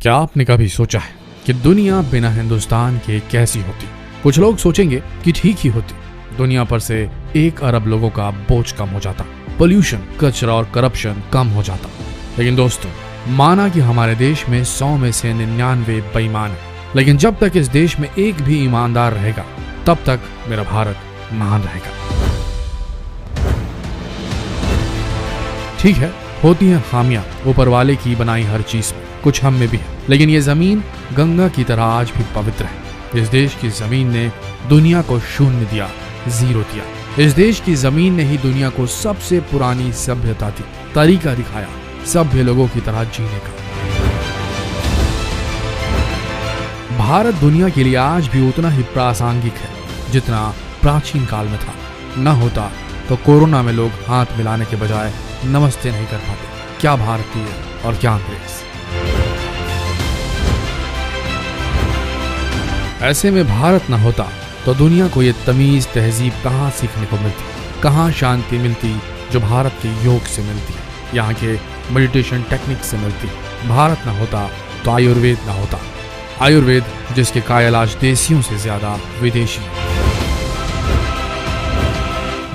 क्या आपने कभी सोचा है कि दुनिया बिना हिंदुस्तान के कैसी होती? कुछ लोग सोचेंगे कि ठीक ही होती। दुनिया पर से 1 अरब लोगों का बोझ कम हो जाता, पोल्यूशन, कचरा और करप्शन कम हो जाता। लेकिन दोस्तों, माना कि हमारे देश में 100 में से 99 बेईमान है, लेकिन जब तक इस देश में एक भी ईमानदार रहेगा तब तक मेरा भारत महान रहेगा। ठीक है, होती है खामियां ऊपर वाले की बनाई हर चीज में, कुछ हम में भी है, लेकिन ये जमीन गंगा की तरह आज भी पवित्र है। इस देश की जमीन ने दुनिया को शून्य दिया, 0 दिया। इस देश की जमीन ने ही दुनिया को सबसे पुरानी सभ्यता दी, तरीका दिखाया सभ्य लोगों की तरह जीने का। भारत दुनिया के लिए आज भी उतना ही प्रासंगिक है जितना प्राचीन काल में था। न होता तो कोरोना में लोग हाथ मिलाने के बजाय नमस्ते नहीं कर पाते। क्या भारतीय और क्या अंग्रेज। ऐसे में भारत न होता तो दुनिया को ये तमीज तहजीब कहाँ सीखने को मिलती, कहाँ शांति मिलती जो भारत के योग से मिलती है, यहाँ के मेडिटेशन टेक्निक से मिलती। भारत न होता तो आयुर्वेद न होता, आयुर्वेद जिसके कायल आज देशियों से ज्यादा विदेशी।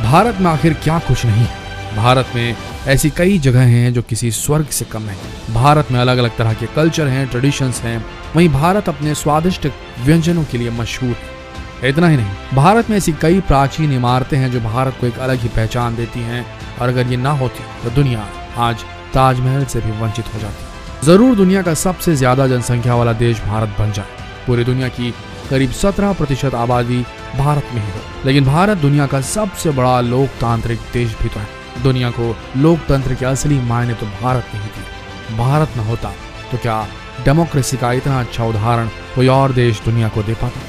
भारत में आखिर क्या कुछ नहीं है? भारत में ऐसी कई जगह हैं जो किसी स्वर्ग से कम नहीं। भारत में अलग अलग तरह के कल्चर हैं, ट्रेडिशंस हैं। वहीं भारत अपने स्वादिष्ट व्यंजनों के लिए मशहूर है। इतना ही नहीं, भारत में ऐसी कई प्राचीन इमारतें हैं जो भारत को एक अलग ही पहचान देती हैं, और अगर ये ना होती तो दुनिया आज ताजमहल से भी वंचित हो जाती। जरूर दुनिया का सबसे ज्यादा जनसंख्या वाला देश भारत बन जाए, पूरी दुनिया की करीब 17% आबादी भारत में ही हो, लेकिन भारत दुनिया का सबसे बड़ा लोकतांत्रिक देश भी तो है। दुनिया को लोकतंत्र के असली मायने तो भारत ने ही दिए। भारत न होता तो क्या डेमोक्रेसी का इतना अच्छा उदाहरण कोई और देश दुनिया को दे पाता?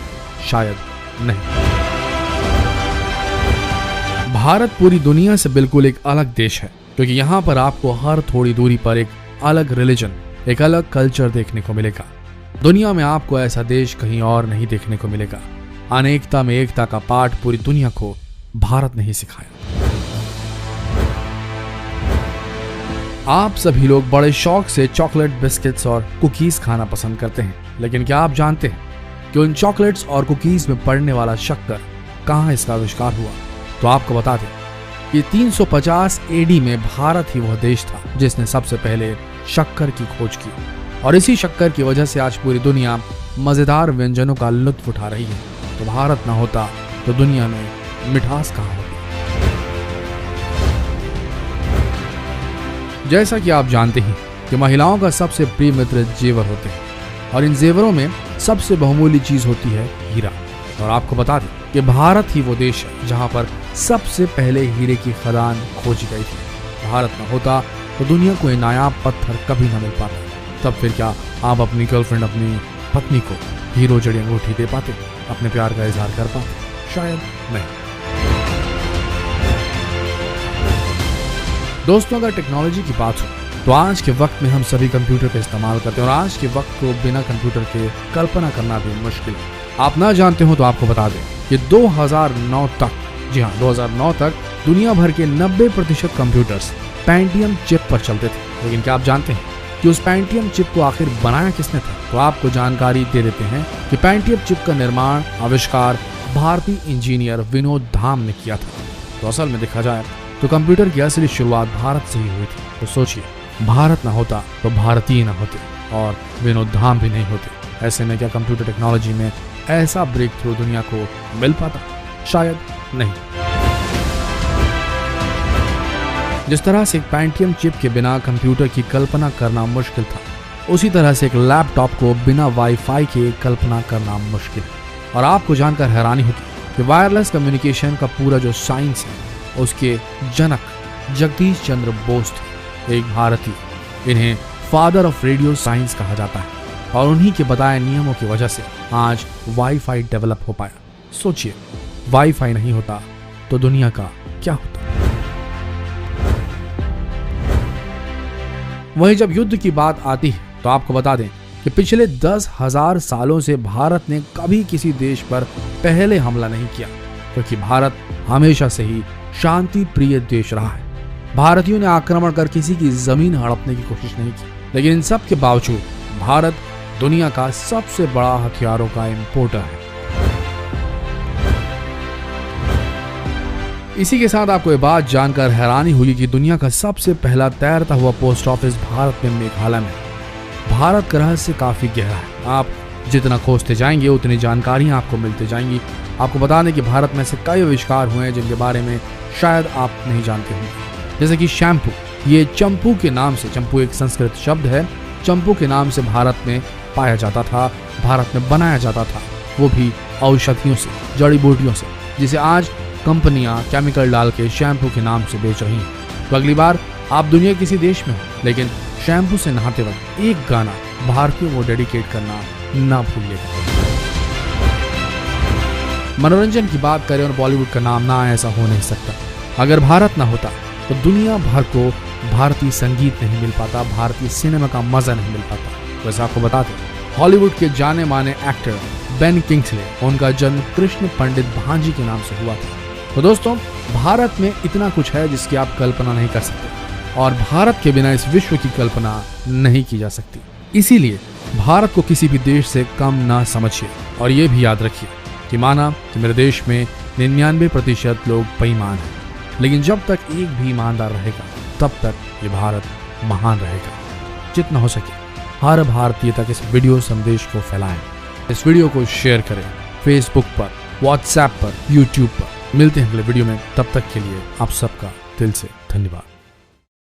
शायद नहीं। भारत पूरी दुनिया से बिल्कुल एक अलग देश है, क्योंकि यहाँ पर आपको हर थोड़ी दूरी पर एक अलग रिलीजन, एक अलग कल्चर देखने को मिलेगा। दुनिया में आपको ऐसा देश कहीं और नहीं देखने को मिलेगा। अनेकता में एकता का पाठ पूरी दुनिया को भारत ने ही सिखाया। आप सभी लोग बड़े शौक से चॉकलेट, बिस्किट्स और कुकीज खाना पसंद करते हैं, लेकिन क्या आप जानते हैं कि उन चॉकलेट्स और कुकीज में पड़ने वाला शक्कर कहाँ इसका आविष्कार हुआ? तो आपको बता दें कि 350 एडी में भारत ही वह देश था जिसने सबसे पहले शक्कर की खोज की, और इसी शक्कर की वजह से आज पूरी दुनिया मजेदार व्यंजनों का लुत्फ उठा रही है। तो भारत न होता तो दुनिया में मिठास कहाँ होती? जैसा कि आप जानते हैं कि महिलाओं का सबसे प्रिय मित्र जेवर होते हैं, और इन जेवरों में सबसे बहुमूल्य चीज होती है हीरा। और आपको बता दें कि भारत ही वो देश है जहां पर सबसे पहले हीरे की खदान खोजी गई थी। भारत न होता तो दुनिया को ये नायाब पत्थर कभी न मिल पाता। तब फिर क्या आप अपनी गर्लफ्रेंड, अपनी पत्नी को हीरो जड़ी अंगूठी दे पाते, अपने प्यार का इजहार कर पाते? शायद नहीं। दोस्तों, अगर टेक्नोलॉजी की बात हो तो आज के वक्त में हम सभी कंप्यूटर का इस्तेमाल करते हैं, और आज के वक्त को बिना कंप्यूटर के कल्पना करना भी मुश्किल है। आप ना जानते हो तो आपको बता दें कि 2009 तक, जी हाँ 2009 तक दुनिया भर के 90% कंप्यूटर्स पेंटियम चिप पर चलते थे। लेकिन क्या आप जानते हैं कि उस पेंटियम चिप को आखिर बनाया किसने था? तो आपको जानकारी दे देते हैं कि पेंटियम चिप का निर्माण, आविष्कार भारतीय इंजीनियर विनोद धाम ने किया था। तो असल में देखा जाए तो कंप्यूटर की असली शुरुआत भारत से ही हुई थी। तो सोचिए, भारत ना होता तो भारतीय ना होते, और विनोद धाम भी नहीं होते। ऐसे में क्या कंप्यूटर टेक्नोलॉजी में ऐसा ब्रेक थ्रू दुनिया को मिल पाता? शायद नहीं। जिस तरह से एक पेंटियम चिप के बिना कंप्यूटर की कल्पना करना मुश्किल था, उसी तरह से एक लैपटॉप को बिना वाईफाई के कल्पना करना मुश्किल है। और आपको जानकर हैरानी होगी कि वायरलेस कम्युनिकेशन का पूरा जो साइंस है उसके जनक जगदीश चंद्र बोस थे, एक भारतीय। इन्हें फादर ऑफ रेडियो साइंस कहा जाता है, और उन्हीं के बताए नियमों की वजह से आज वाईफाई डेवलप हो पाया। सोचिए, वाईफाई नहीं होता तो दुनिया का क्या होता? वहीं जब युद्ध की बात आती है तो आपको बता दें कि पिछले 10,000 सालों से भारत ने कभी किसी देश पर पहले हमला नहीं किया, क्योंकि भारत हमेशा से ही शांति प्रिय देश रहा है। भारतीयों ने आक्रमण कर किसी की जमीन हड़पने की कोशिश नहीं की, लेकिन इन सब के बावजूद भारत दुनिया का सबसे बड़ा हथियारों का इंपोर्टर है। इसी के साथ आपको ये बात जानकर हैरानी होगी कि दुनिया का सबसे पहला तैरता हुआ पोस्ट ऑफिस भारत में मेघालय में। भारत का रहस्य काफी गहरा है। आप जितना खोजते जाएंगे उतनी जानकारियां आपको मिलती जाएंगी। आपको बता दें कि भारत में ऐसे कई आविष्कार हुए हैं जिनके बारे में शायद आप नहीं जानते होंगे, जैसे कि शैम्पू। ये चंपू के नाम से, चंपू एक संस्कृत शब्द है, चंपू के नाम से भारत में पाया जाता था, भारत में बनाया जाता था, वो भी औषधियों से, जड़ी बूटियों से, जिसे आज कंपनियां केमिकल डाल के शैम्पू के नाम से बेच रही हैं। तो अगली बार आप दुनिया के किसी देश में हो लेकिन शैम्पू से नहाते वक्त एक गाना भारतीयों को डेडिकेट करना ना भूलिएगा। मनोरंजन की बात करें और बॉलीवुड का नाम ना आए, ऐसा हो नहीं सकता। अगर भारत ना होता तो दुनिया भर को भारतीय संगीत नहीं मिल पाता, भारतीय सिनेमा का मजा नहीं मिल पाता। वैसे आपको बता दें, हॉलीवुड के जाने माने एक्टर बेन किंग्सले, उनका जन्म कृष्ण पंडित भांजी के नाम से हुआ था। तो दोस्तों, भारत में इतना कुछ है जिसकी आप कल्पना नहीं कर सकते, और भारत के बिना इस विश्व की कल्पना नहीं की जा सकती। इसीलिए भारत को किसी भी देश से कम ना समझिए, और ये भी याद रखिए कि माना कि मेरे देश में 99% लोग बेईमान हैं, लेकिन जब तक एक भी ईमानदार रहेगा तब तक ये भारत महान रहेगा। जितना हो सके हर भारतीय तक इस वीडियो संदेश को फैलाएं, इस वीडियो को शेयर करें फेसबुक पर, व्हाट्सएप पर, यूट्यूब पर। मिलते हैं अगले वीडियो में, तब तक के लिए आप सबका दिल से धन्यवाद।